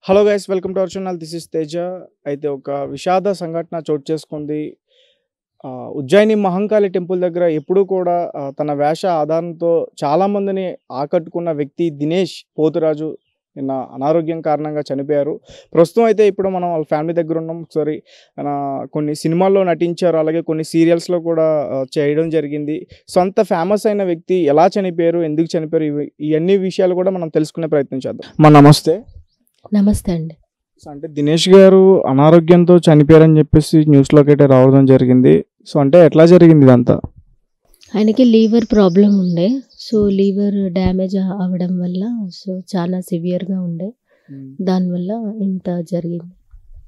Hello guys, welcome to our channel. This is Teja. అయితే ఒక విషాద సంఘటన చోటు చేసుకుంది. ఉజ్జయిని మహంకాళి టెంపుల్ దగ్గర ఎప్పుడూ కూడా తన వేష ఆధారంతో చాలామందిని ఆకట్టుకున్న వ్యక్తి దినేష్ పోతురాజు నిన్న అనారోగ్యం కారణంగా చనిపోయారు. ప్రస్తుతం అయితే ఇప్పుడు మనం వాళ్ళ ఫ్యామిలీ దగ్గర ఉన్నాం. ఒకసారి కొన్ని సినిమాల్లో నటించారు, అలాగే కొన్ని సీరియల్స్లో కూడా చేయడం జరిగింది. సో అంత ఫేమస్ అయిన వ్యక్తి ఎలా చనిపోయారు, ఎందుకు చనిపోయారు, ఇవన్నీ విషయాలు కూడా మనం తెలుసుకునే ప్రయత్నం చేద్దాం. నమస్తే. నమస్తే అండి. అంటే దినేష్ గారు అనారోగ్యంతో చనిపోయారని చెప్పేసి న్యూస్లోకి అయితే రావడం జరిగింది. సో అంటే ఎట్లా జరిగింది ఇదంతా? ఆయనకి లీవర్ ప్రాబ్లం ఉండే. సో లీవర్ డ్యామేజ్ అవ్వడం వల్ల సో చాలా సివియర్గా ఉండే, దానివల్ల ఇంత జరిగింది.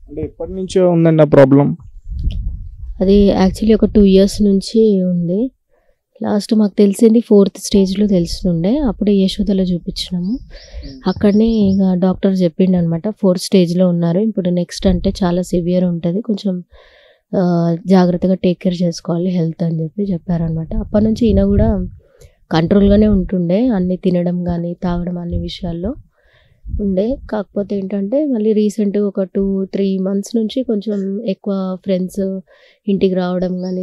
అంటే ఎప్పటి నుంచో ఉందండి ఆ ప్రాబ్లం? అది యాక్చువల్లీ ఒక 2 years నుంచి ఉంది. లాస్ట్ మాకు తెలిసింది 4th స్టేజ్లో తెలిసిండే. అప్పుడే యశోదలో చూపించినాము. అక్కడనే ఇక డాక్టర్ చెప్పిండు అనమాట, 4th స్టేజ్లో ఉన్నారు, ఇప్పుడు నెక్స్ట్ అంటే చాలా సివియర్ ఉంటుంది, కొంచెం జాగ్రత్తగా టేక్ కేర్ చేసుకోవాలి హెల్త్ అని చెప్పారనమాట. అప్పటి నుంచి ఈయన కూడా కంట్రోల్గానే ఉంటుండే, అన్నీ తినడం కానీ తాగడం అన్ని విషయాల్లో ఉండే. కాకపోతే ఏంటంటే మళ్ళీ రీసెంట్ ఒక 2-3 months నుంచి కొంచెం ఎక్కువ ఫ్రెండ్స్ ఇంటికి రావడం కానీ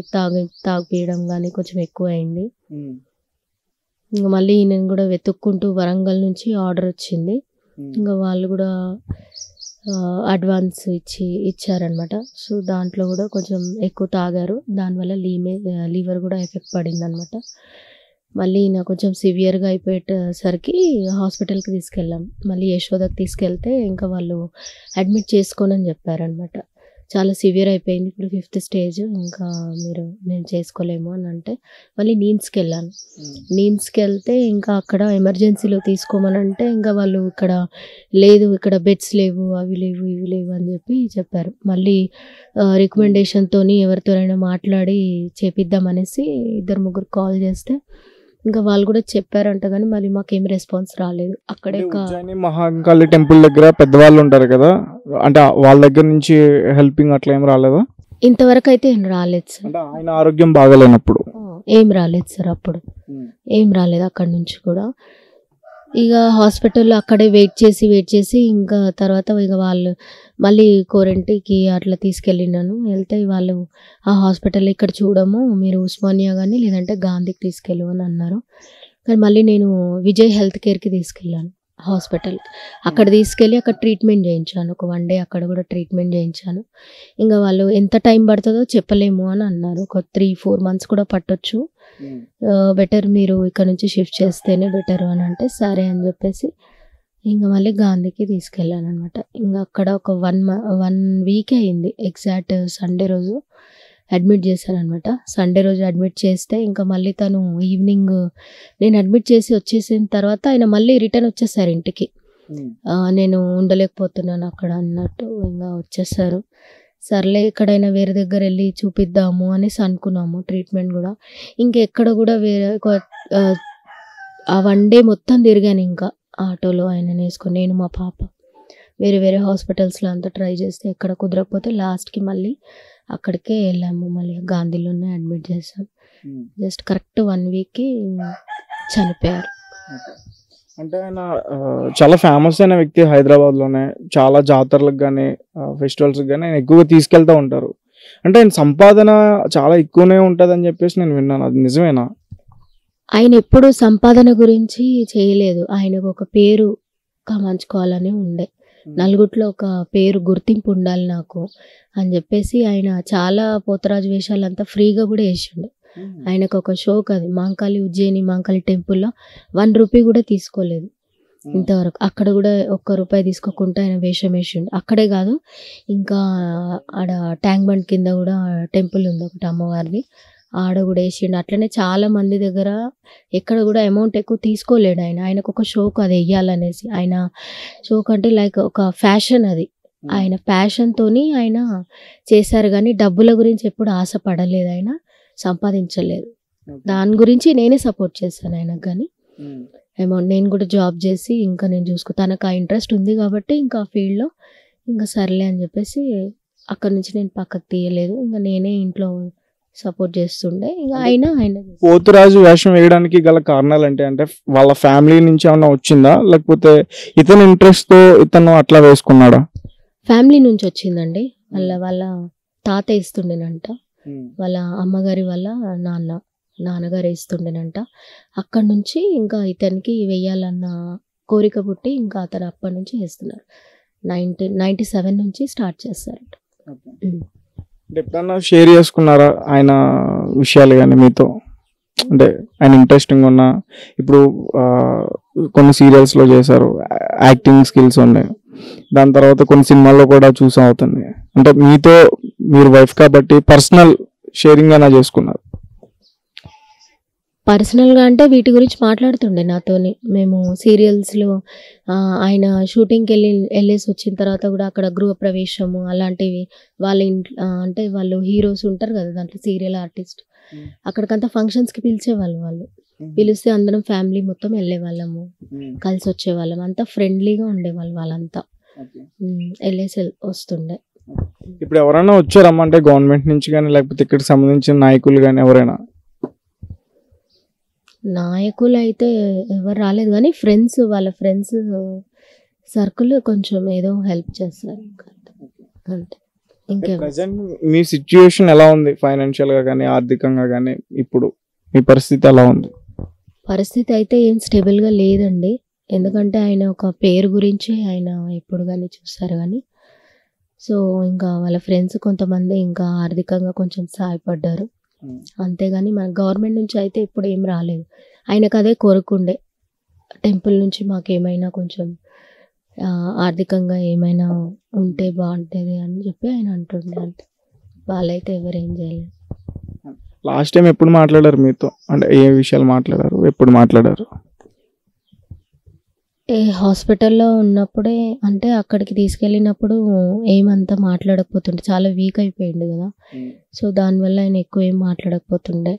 తాగిపియడం కానీ కొంచెం ఎక్కువ అయింది. ఇంకా మళ్ళీ నేను కూడా వెతుక్కుంటూ వరంగల్ నుంచి ఆర్డర్ వచ్చింది. ఇంకా వాళ్ళు కూడా అడ్వాన్స్ ఇచ్చారనమాట. సో దాంట్లో కూడా కొంచెం ఎక్కువ తాగారు, దానివల్ల లీవర్ కూడా ఎఫెక్ట్ పడింది అనమాట. మళ్ళీ నాకు కొంచెం సివియర్గా అయిపోయేసరికి హాస్పిటల్కి తీసుకెళ్ళాం. మళ్ళీ యశోదకి తీసుకెళ్తే ఇంకా వాళ్ళు అడ్మిట్ చేసుకోనని చెప్పారనమాట. చాలా సివియర్ అయిపోయింది, ఇప్పుడు 5th స్టేజ్, ఇంకా మేము చేసుకోలేము అని అంటే మళ్ళీ నీమ్స్కి వెళ్ళాను. నీమ్స్కి వెళ్తే ఇంకా అక్కడ ఎమర్జెన్సీలో తీసుకోమని అంటే ఇంకా వాళ్ళు ఇక్కడ లేదు, ఇక్కడ బెడ్స్ లేవు, అవి లేవు, ఇవి లేవు అని చెప్పారు. మళ్ళీ రికమెండేషన్తో ఎవరితోనైనా మాట్లాడి చేపిద్దామనేసి 2-3 కాల్ చేస్తే ఇంకా వాళ్ళు కూడా చెప్పారంట, కానీ మళ్ళీ మాకేం రెస్పాన్స్ రాలేదు. అక్కడే ఉజ్జయిని మహంకాళి టెంపుల్ దగ్గర పెద్దవాళ్ళు ఉంటారు కదా, అంటే వాళ్ళ దగ్గర నుంచి హెల్పింగ్ అట్లా ఏం రాలేదా? ఇంతవరకు అయితే ఏం రాలేదు సార్. అంటే ఆయన ఆరోగ్యం బాగాలేనప్పుడు ఏం రాలేదు సార్, అప్పుడు ఏం రాలేదు అక్కడి నుంచి కూడా. ఇక హాస్పిటల్లో అక్కడే వెయిట్ చేసి ఇంకా తర్వాత ఇక వాళ్ళు మళ్ళీ కోరంటీకి అట్లా తీసుకెళ్ళినాను. వెళ్తే వాళ్ళు ఆ హాస్పిటల్లో ఇక్కడ చూడము, మీరు ఉస్మానియా కానీ లేదంటే గాంధీకి తీసుకెళ్ళు అని అన్నారు. కానీ మళ్ళీ నేను విజయ్ హెల్త్ కేర్కి తీసుకెళ్ళాను హాస్పిటల్కి. అక్కడ తీసుకెళ్ళి అక్కడ ట్రీట్మెంట్ చేయించాను, ఒక 1 day అక్కడ కూడా ట్రీట్మెంట్ చేయించాను. ఇంకా వాళ్ళు ఎంత టైం పడుతుందో చెప్పలేము అని అన్నారు, ఒక 3-4 months కూడా పట్టొచ్చు, బెటర్ మీరు ఇక్కడ నుంచి షిఫ్ట్ చేస్తేనే బెటర్ అని అంటే సరే అని చెప్పేసి ఇంకా మళ్ళీ గాంధీకి తీసుకెళ్ళాను అనమాట. ఇంకా అక్కడ ఒక 1 week అయింది. ఎగ్జాక్ట్ సండే రోజు అడ్మిట్ చేశాను అనమాట. సండే రోజు అడ్మిట్ చేస్తే ఇంకా మళ్ళీ తను ఈవినింగ్ నేను అడ్మిట్ చేసి వచ్చేసిన తర్వాత ఆయన మళ్ళీ రిటర్న్ వచ్చేసారు ఇంటికి. నేను ఉండలేకపోతున్నాను అక్కడ అన్నట్టు ఇంకా వచ్చేసారు. సర్లే ఎక్కడైనా వేరే దగ్గర వెళ్ళి చూపిద్దాము అనేసి అనుకున్నాము, ట్రీట్మెంట్ కూడా. ఇంకెక్కడ కూడా వేరే ఆ 1 day మొత్తం తిరిగాను ఇంకా ఆటోలో ఆయన వేసుకొని, నేను మా పాప వేరే హాస్పిటల్స్లో అంతా ట్రై చేస్తే ఎక్కడ కుదరకపోతే లాస్ట్కి మళ్ళీ అక్కడికే వెళ్ళాము. మళ్ళీ గాంధీలోనే అడ్మిట్ చేసాం. జస్ట్ కరెక్ట్ 1 weekకి చనిపోయారు. అంటే ఆయన చాలా ఫేమస్ అయిన వ్యక్తి హైదరాబాద్లోనే. చాలా జాతరలకు కానీ ఫెస్టివల్స్కి కానీ ఆయన ఎక్కువగా తీసుకెళ్తూ ఉంటారు. అంటే ఆయన సంపాదన చాలా ఎక్కువనే ఉంటుంది అని చెప్పేసి నేను విన్నాను, అది నిజమేనా? ఆయన ఎప్పుడు సంపాదన గురించి చేయలేదు, ఆయనకు ఒక పేరు కమాంచుకోవాలని ఉండే, నలుగుట్లో ఒక పేరు గుర్తింపు ఉండాలి నాకు అని చెప్పేసి ఆయన చాలా పోతరాజు వేషాలంతా ఫ్రీగా కూడా వేసిండు. ఆయనకు ఒక షోక్, అది ఉజ్జయిని మహంకాళి టెంపుల్లో 1 rupee కూడా తీసుకోలేదు ఇంతవరకు. అక్కడ కూడా 1 రూపాయి తీసుకోకుండా ఆయన వేషం వేసిండు. అక్కడే కాదు, ఇంకా ఆడ ట్యాంక్ బండ్ కింద కూడా టెంపుల్ ఉంది ఒకటి అమ్మవారిది, ఆడ కూడా వేసిండు. అట్లనే చాలా మంది దగ్గర ఎక్కడ కూడా అమౌంట్ ఎక్కువ తీసుకోలేడు ఆయన. ఆయనకు ఒక షోక్ అది వెయ్యాలనేసి. ఆయన షోక్ అంటే లైక్ ఒక ఫ్యాషన్, అది ఆయన ప్యాషన్తోని ఆయన చేశారు, కానీ డబ్బుల గురించి ఎప్పుడు ఆశపడలేదు, ఆయన సంపాదించలేదు. దాని గురించి నేనే సపోర్ట్ చేశాను ఆయనకు, కానీ అమౌంట్ నేను కూడా జాబ్ చేసి ఇంకా నేను తనకు ఆ ఇంట్రెస్ట్ ఉంది కాబట్టి ఇంకా ఆ ఫీల్డ్లో ఇంకా సర్లే అని చెప్పేసి అక్కడి నుంచి నేను పక్కకు తీయలేదు. ఇంకా నేనే ఇంట్లో సపోర్ట్ చేస్తుండే. ఇక ఆయన పోతురాజు వేషం వేయడానికి గల కారణాలు అంటే వాళ్ళ ఫ్యామిలీ నుంచి ఏమన్నా వచ్చిందా, లేకపోతే ఇతని ఇంట్రెస్ట్ తో ఇతను అట్లా వేసుకున్నాడా? ఫ్యామిలీ నుంచి వచ్చిందండి. వాళ్ళ తాత వేస్తుండేనంట, వాళ్ళ అమ్మగారి వాళ్ళ నాన్నగారు వేస్తుండేనంట. అక్కడ నుంచి ఇంకా ఇతనికి వెయ్యాలన్న కోరిక పుట్టి ఇంకా అతను అప్పటి నుంచి వేస్తున్నారు. 1997 నుంచి స్టార్ట్ చేస్తారట. ఎప్పుడన్నా షేర్ చేసుకున్నారా ఆయన విషయాలు కానీ మీతో? అంటే ఆయన ఇంట్రెస్టింగ్ ఉన్న, ఇప్పుడు కొన్ని సీరియల్స్లో చేశారు, యాక్టింగ్ స్కిల్స్ ఉన్నాయి, దాని తర్వాత కొన్ని సినిమాల్లో కూడా చూసాం అవుతుంది. అంటే మీతో, మీరు వైఫ్ కాబట్టి పర్సనల్ షేరింగ్ అయినా చేసుకున్నారు? పర్సనల్గా అంటే వీటి గురించి మాట్లాడుతుండే నాతోని. మేము సీరియల్స్లో ఆయన షూటింగ్కి వెళ్ళేసి వచ్చిన తర్వాత కూడా అక్కడ గృహప్రవేశము అలాంటివి వాళ్ళ ఇంట్లో, అంటే వాళ్ళు హీరోస్ ఉంటారు కదా దాంట్లో, సీరియల్ ఆర్టిస్ట్, అక్కడికంతా ఫంక్షన్స్కి పిలిచేవాళ్ళు. పిలిస్తే అందరం ఫ్యామిలీ మొత్తం వెళ్ళేవాళ్ళము, కలిసి వచ్చేవాళ్ళం, అంతా ఫ్రెండ్లీగా ఉండేవాళ్ళు వాళ్ళంతా. వెళ్ళేసి వస్తుండే. ఇప్పుడు ఎవరైనా వచ్చారమ్మా అంటే గవర్నమెంట్ నుంచి కానీ, లేకపోతే ఇక్కడికి సంబంధించిన నాయకులు కానీ ఎవరైనా? నాయకులు అయితే ఎవరు రాలేదు, కానీ ఫ్రెండ్స్, వాళ్ళ ఫ్రెండ్స్ సర్కిల్ కొంచెం ఏదో హెల్ప్ చేస్తారు అంతే. ప్రెజెంట్ మీ సిచ్యుయేషన్ ఎలా ఉంది, ఫైనాన్షియల్ గా కానీ ఆర్థికంగా కానీ? ఇప్పుడు మీ పరిస్థితి ఎలా ఉంది? పరిస్థితి అయితే ఏం స్టేబుల్ గా లేదండి. ఎందుకంటే ఆయన ఒక పేరు గురించి ఆయన ఎప్పుడు కానీ చూస్తారు కానీ. సో ఇంకా వాళ్ళ ఫ్రెండ్స్ కొంతమంది ఇంకా ఆర్థికంగా కొంచెం సహాయపడ్డారు, అంతేగాని మన గవర్నమెంట్ నుంచి అయితే ఇప్పుడు ఏం రాలేదు. ఆయనకు అదే కోరుకుండే, టెంపుల్ నుంచి మాకేమైనా కొంచెం ఆర్థికంగా ఏమైనా ఉంటే బాగుంటుంది అని చెప్పి ఆయన అంటుండే. అంతే, వాళ్ళైతే ఎవరేం చేయలేదు. లాస్ట్ టైం ఎప్పుడు మాట్లాడారు మీతో? అంటే ఏ విషయాలు మాట్లాడారు, ఎప్పుడు మాట్లాడారు? హాస్పిటల్లో ఉన్నప్పుడే, అంటే అక్కడికి తీసుకెళ్ళినప్పుడు ఏమంతా మాట్లాడకపోతుండే, చాలా వీక్ అయిపోయింది కదా. సో దానివల్ల ఆయన ఎక్కువ ఏం మాట్లాడకపోతుండే.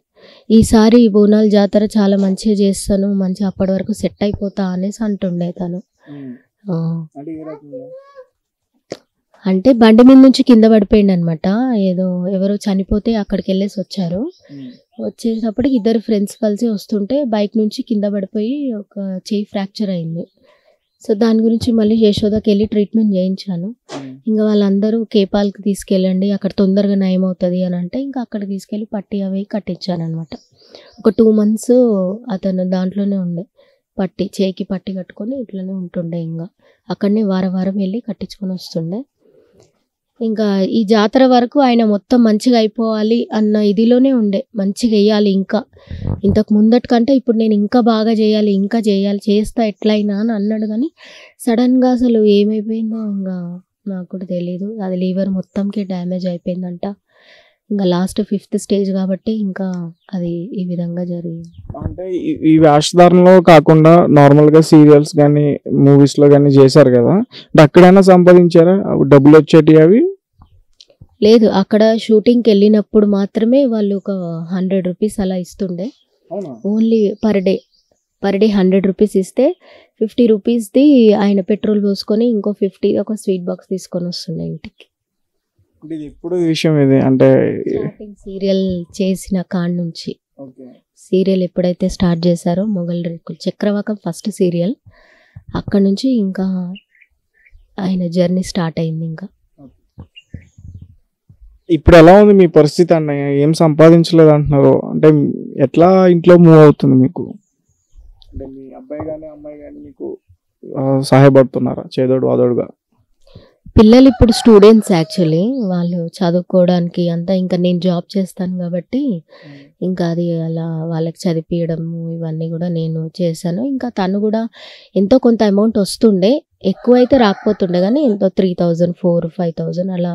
ఈసారి బోనాల జాతర చాలా మంచిగా చేస్తాను, మంచిగా అప్పటి వరకు సెట్ అయిపోతా అనేసి అంటుండే తను. అంటే బండి మీద నుంచి కింద పడిపోయింది అనమాట. ఏదో ఎవరో చనిపోతే అక్కడికి వెళ్ళేసి వచ్చారు. వచ్చేటప్పటికి ఇద్దరు ఫ్రెండ్స్ కలిసి వస్తుంటే బైక్ నుంచి కింద పడిపోయి ఒక చెయ్యి ఫ్రాక్చర్ అయింది. సో దాని గురించి మళ్ళీ యశోదకి వెళ్ళి ట్రీట్మెంట్ చేయించాను. ఇంకా వాళ్ళందరూ కేపాల్కి తీసుకెళ్ళండి, అక్కడ తొందరగా నయం అవుతుంది అని అంటే ఇంకా అక్కడికి తీసుకెళ్ళి పట్టి అవి కట్టించాను అనమాట. ఒక 2 months అతను దాంట్లోనే ఉండే, పట్టి చేయికి పట్టి కట్టుకొని ఇట్లనే ఉంటుండే. ఇంకా అక్కడనే వారం వెళ్ళి కట్టించుకొని వస్తుండే. ఇంకా ఈ జాతర వరకు ఆయన మొత్తం మంచిగా అయిపోవాలి అన్న ఇదిలోనే ఉండే, మంచిగా వేయాలి, ఇంకా ఇంతకు ముందటి కంటే ఇప్పుడు నేను ఇంకా బాగా చేయాలి, ఇంకా చేస్తా ఎట్లయినా అని అన్నాడు. కానీ సడన్గా అసలు ఏమైపోయిందో ఇంకా నాకు కూడా తెలియదు. అది లీవర్ మొత్తంకి డ్యామేజ్ అయిపోయిందంట. ఇంకా లాస్ట్ 5th stage కాబట్టి ఇంకా అది ఈ విధంగా జరిగింది. అంటే ఈ వేషధారణలో కాకుండా నార్మల్గా సీరియల్స్ కానీ మూవీస్లో కానీ చేశారు కదా, అక్కడైనా సంపాదించారా డబ్బులు వచ్చేటి? అవి లేదు, అక్కడ షూటింగ్కి వెళ్ళినప్పుడు మాత్రమే వాళ్ళు ఒక 100 rupees అలా ఇస్తుండే. ఓన్లీ పర్ డే 100 rupees ఇస్తే 50 rupesది ఆయన పెట్రోల్ పోసుకొని ఇంకో 50 ఒక స్వీట్ బాక్స్ తీసుకొని వస్తుండే ఇంటికి. ఇప్పుడు విషయం ఇది అంటే సీరియల్ చేసిన కాడ నుంచి, సీరియల్ ఎప్పుడైతే స్టార్ట్ చేశారో మొగల్ రేకులు చక్రవాకం ఫస్ట్ సీరియల్, అక్కడ నుంచి ఇంకా ఆయన జర్నీ స్టార్ట్ అయింది. ఇంకా ఇప్పుడు ఎలా ఉంది మీ పరిస్థితి అన్నయ్య? ఏం సంపాదించలేదు అంటున్నారు, అంటే ఎట్లా ఇంట్లో మూవ్ అవుతుంది మీకు? అంటే మీ అబ్బాయి కానీ అమ్మాయి కానీ మీకు సహాయపడుతున్నారా చేదోడు వాదోడుగా? పిల్లలు ఇప్పుడు స్టూడెంట్స్, యాక్చువల్లీ వాళ్ళు చదువుకోవడానికి అంతా, ఇంకా నేను జాబ్ చేస్తాను కాబట్టి ఇంకా అది అలా వాళ్ళకి చదివించడం ఇవన్నీ కూడా నేను చేశాను. ఇంకా తను కూడా ఎంతో కొంత అమౌంట్ వస్తుండే, ఎక్కువైతే రాకపోతుండే కానీ ఎంతో 3000, 4000, 5000 అలా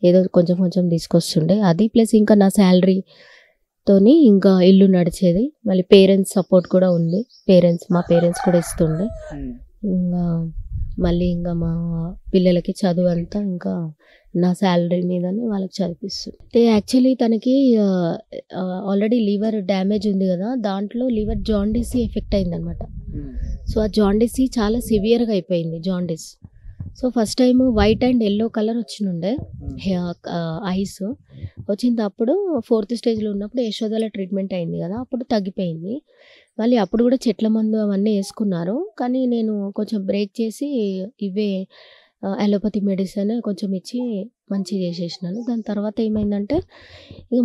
ఏదో కొంచెం తీసుకొస్తుండే. అది ప్లస్ ఇంకా నా శాలరీతోని ఇంకా ఇల్లు నడిచేది. మళ్ళీ పేరెంట్స్ సపోర్ట్ కూడా ఉంది, మా పేరెంట్స్ కూడా ఇస్తుండే. ఇంకా మళ్ళీ ఇంకా మా పిల్లలకి చదువు అంతా ఇంకా నా శాలరీ మీదనే వాళ్ళకి చదివిస్తుంది. యాక్చువల్లీ తనకి ఆల్రెడీ లివర్ డ్యామేజ్ ఉంది కదా, దాంట్లో లివర్ జాండీస్ ఎఫెక్ట్ అయిందనమాట. సో ఆ జాండీస్ చాలా సివియర్గా అయిపోయింది jaundice. So first time white and yellow colour వచ్చినుండే ఐస్ వచ్చింది. అప్పుడు 4th స్టేజ్లో ఉన్నప్పుడు యశోదలో ట్రీట్మెంట్ అయింది కదా, అప్పుడు తగ్గిపోయింది. మళ్ళీ అప్పుడు కూడా చెట్ల మందు అవన్నీ వేసుకున్నారు, కానీ నేను కొంచెం బ్రేక్ చేసి ఇవే అలోపతి మెడిసిన్ కొంచెం ఇచ్చి మంచిగా చేసేసినాను. దాని తర్వాత ఏమైందంటే ఇక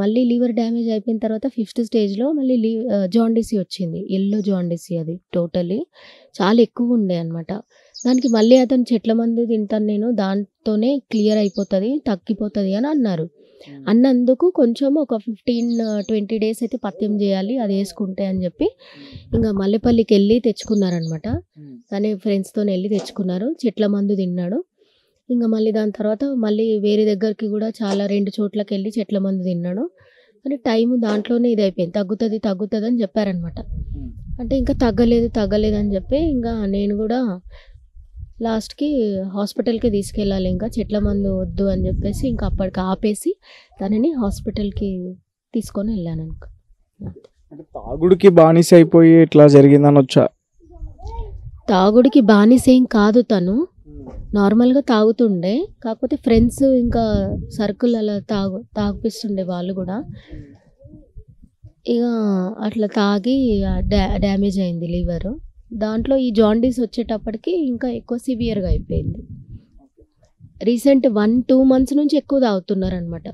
మళ్ళీ లివర్ డ్యామేజ్ అయిపోయిన తర్వాత 5th స్టేజ్లో మళ్ళీ జాండీసీ వచ్చింది. ఎల్లో జాండీసీ, అది టోటలీ చాలా ఎక్కువ ఉండే అనమాట. దానికి మళ్ళీ అతను చెట్ల మందు తింటాను నేను, దాంతోనే క్లియర్ అయిపోతుంది, తగ్గిపోతుంది అని అన్నారు. అన్నందుకు కొంచెం ఒక 15-20 డేస్ అయితే పథ్యం చేయాలి అది వేసుకుంటే అని చెప్పి ఇంకా మల్లెపల్లికి వెళ్ళి తెచ్చుకున్నారనమాట. తనే ఫ్రెండ్స్తో వెళ్ళి తెచ్చుకున్నారు, చెట్ల మందు తిన్నాడు. ఇంకా మళ్ళీ దాని తర్వాత మళ్ళీ వేరే దగ్గరికి కూడా చాలా 2 చోట్లకి వెళ్ళి చెట్ల మందు తిన్నాడు. కానీ టైం దాంట్లోనే ఇది అయిపోయింది, తగ్గుతుంది అని చెప్పారనమాట. అంటే ఇంకా తగ్గలేదు అని చెప్పి ఇంకా నేను కూడా లాస్ట్కి హాస్పిటల్కి తీసుకెళ్ళాలి, ఇంకా చెట్ల మందు వద్దు అని చెప్పేసి ఇంకా అప్పటికి ఆపేసి తనని హాస్పిటల్కి తీసుకొని వెళ్ళాను అనుకో. అంటే తాగుడికి బానిస అయిపోయి ఇట్లా జరిగిందని వచ్చా? తాగుడికి బానిసేం కాదు, తను నార్మల్గా తాగుతుండే, కాకపోతే ఫ్రెండ్స్ ఇంకా సర్కిల్ అలా తాగిపిస్తుండే వాళ్ళు కూడా. ఇక అట్లా తాగి డ్యామేజ్ అయింది లివర్. దాంట్లో ఈ జాండీస్ వచ్చేటప్పటికి ఇంకా ఎక్కువ సివియర్గా అయిపోయింది. రీసెంట్ 1-2 months నుంచి ఎక్కువ తాగుతున్నారు అనమాట.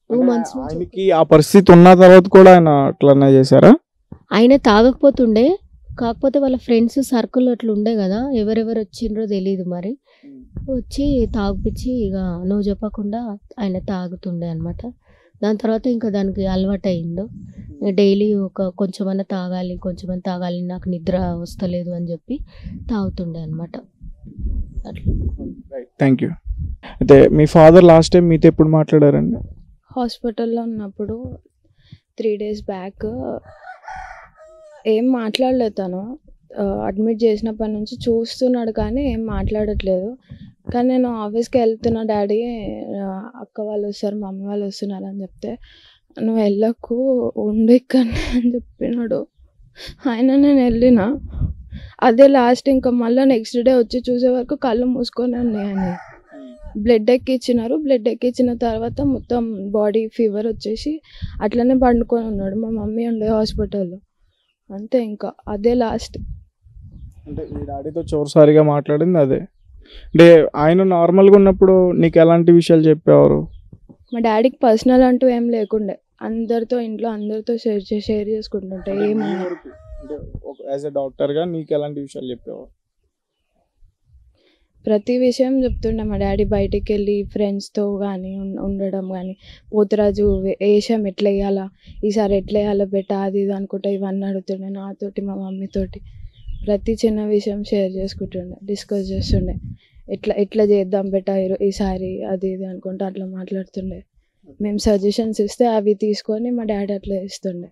2 months నుంచి ఆ పరిస్థితి ఉన్న తర్వాత కూడా ఆయన అట్లనే చేశారా? ఆయన తాగకపోతుండే, కాకపోతే వాళ్ళ ఫ్రెండ్స్ సర్కిల్ అట్లా ఉండే కదా, ఎవరెవరు వచ్చిండ్రో తెలియదు, మరి వచ్చి తాగిపించి ఇక నువ్వు చెప్పకుండా ఆయన తాగుతుండే అనమాట. దాని తర్వాత ఇంకా దానికి అలవాటు అయిందో, డైలీ కొంచెమన్నా తాగాలి, నాకు నిద్ర వస్తలేదు అని చెప్పి తాగుతుండే అనమాట. అట్లా. Thank you. అయితే మీ ఫాదర్ లాస్ట్ టైం మీతో ఎప్పుడు మాట్లాడారండి? హాస్పిటల్లో ఉన్నప్పుడు 3 days బ్యాక్ ఏం మాట్లాడలేదు తను. అడ్మిట్ చేసినప్పటి నుంచి చూస్తున్నాడు కానీ ఏం మాట్లాడట్లేదు. కానీ నేను ఆఫీస్కి వెళ్తున్నా డాడీ, అక్క వాళ్ళు వస్తారు, మమ్మీ వాళ్ళు వస్తున్నారు అని చెప్తే, నువ్వు వెళ్ళకు, ఉండు ఇక్కడనే అని చెప్పినాడు. ఆయన నేను వెళ్ళిన అదే లాస్ట్. ఇంకా మళ్ళీ నెక్స్ట్ డే వచ్చి చూసే వరకు కళ్ళు మూసుకొని ఉన్నాయని బ్లడ్ ఎక్కిచ్చినారు. బ్లడ్ ఎక్కించిన తర్వాత మొత్తం బాడీ ఫీవర్ వచ్చేసి అట్లనే పండుకొని ఉన్నాడు. మా మమ్మీ ఉండే హాస్పిటల్లో, అంతే. ఇంకా అదే లాస్ట్. అంటే మీ డాడీతో చివరిసారిగా మాట్లాడింది అదే. అంటే ఆయన నార్మల్గా ఉన్నప్పుడు నీకు ఎలాంటి విషయాలు చెప్పేవారు? మా డాడీకి పర్సనల్ అంటూ ఏం లేకుండే, అందరితో ఇంట్లో అందరితో షేర్ చేసుకుంటుంటే ఏమన్నా. యాజ్ ఎ డాక్టర్గా నీకు ఎలాంటి విషయాలు చెప్పేవారు? ప్రతి విషయం చెప్తుండే మా డాడీ. బయటికి వెళ్ళి ఫ్రెండ్స్తో కానీ ఉండడం కానీ, పోతురాజు వేషం ఎట్లా వేయాలా, ఈసారి ఎట్లా వేయాలో బెట్ట, అది ఇది అనుకుంటా ఇవన్నీ అడుగుతుండే నాతోటి, మా మమ్మీతోటి. ప్రతి చిన్న విషయం షేర్ చేసుకుంటుండే, డిస్కస్ చేస్తుండే, ఎట్లా చేద్దాం బెట్ట ఈసారి, అది ఇది అనుకుంటా అట్లా మాట్లాడుతుండే. మేము సజెషన్స్ ఇస్తే అవి తీసుకొని మా డాడీ అట్లా చేస్తుండే.